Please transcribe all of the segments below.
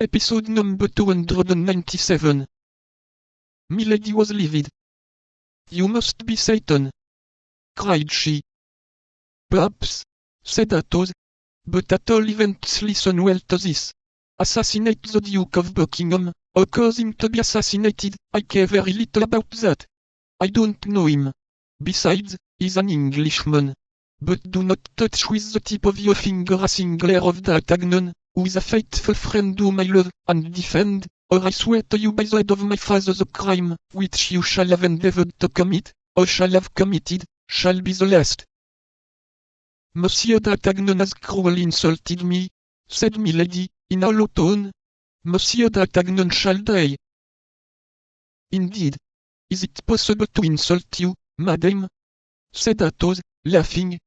Episode number 297. Milady was livid. "You must be Satan," cried she. "Perhaps," said Athos, "but at all events listen well to this. Assassinate the Duke of Buckingham, or cause him to be assassinated, I care very little about that. I don't know him. Besides, he's an Englishman. But do not touch with the tip of your finger a single hair of D'Artagnan, who is a faithful friend whom I love and defend, or I swear to you by the head of my father the crime which you shall have endeavored to commit, or shall have committed, shall be the last." "Monsieur D'Artagnan has cruelly insulted me," said Milady, in a low tone. "Monsieur D'Artagnan shall die." "Indeed. Is it possible to insult you, madame?" said Athos, laughing.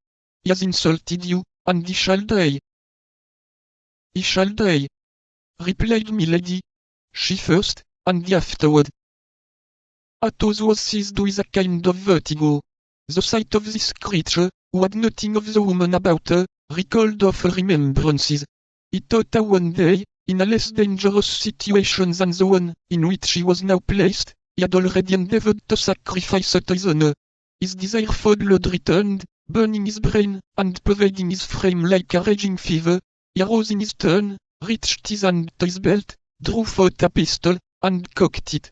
"He has insulted you, and he shall die." "He shall die," replied Milady. "She first, and he afterward." Athos was seized with a kind of vertigo. The sight of this creature, who had nothing of the woman about her, recalled awful remembrances. He thought how one day, in a less dangerous situation than the one in which he was now placed, he had already endeavored to sacrifice to his honor. His desire for blood returned, burning his brain, and pervading his frame like a raging fever. He arose in his turn, reached his hand to his belt, drew forth a pistol, and cocked it.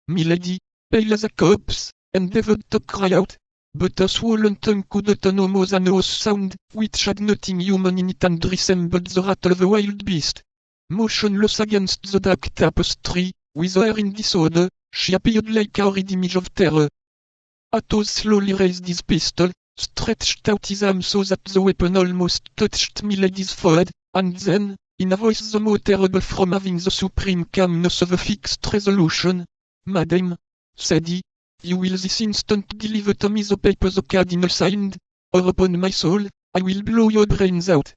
Milady, pale as a corpse, endeavored to cry out, but her swollen tongue could utter no more than a hoarse sound, which had nothing human in it and resembled the rattle of a wild beast. Motionless against the dark tapestry, with her hair in disorder, she appeared like a horrid image of terror. Athos slowly raised his pistol, stretched out his arm so that the weapon almost touched Milady's forehead, and then, in a voice the more terrible from having the supreme calmness of a fixed resolution, "Madame," said he, "you will this instant deliver to me the paper the cardinal signed, or upon my soul, I will blow your brains out."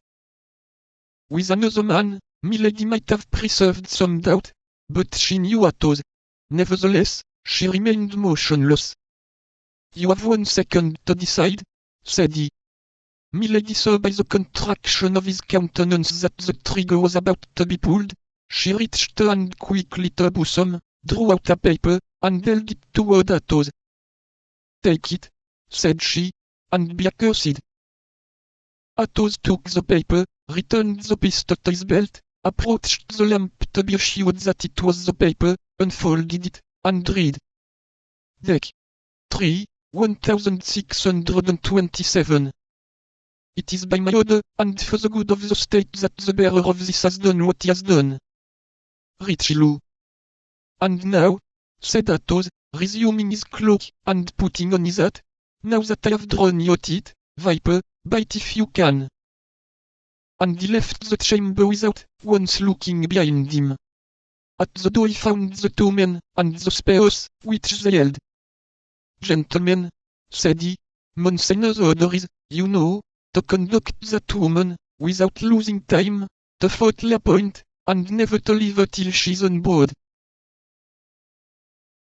With another man, Milady might have preserved some doubt, but she knew Athos. Nevertheless, she remained motionless. "You have 1 second to decide," said he. Milady saw by the contraction of his countenance that the trigger was about to be pulled. She reached her hand quickly to her bosom, drew out a paper, and held it toward Athos. "Take it," said she, "and be accursed." Athos took the paper, returned the pistol to his belt, approached the lamp to be assured that it was the paper, unfolded it, and read. "Deck 3, 1627. It is by my order, and for the good of the state that the bearer of this has done what he has done. Richelieu." "And now," said Athos, resuming his cloak, and putting on his hat, "now that I have drawn your teeth, viper, bite if you can." And he left the chamber without once looking behind him. At the door he found the 2 men, and the spears, which they held. "Gentlemen," said he, "Monseigneur's order is, you know, to conduct that woman, without losing time, to Fort La Pointe, and never to leave her till she's on board.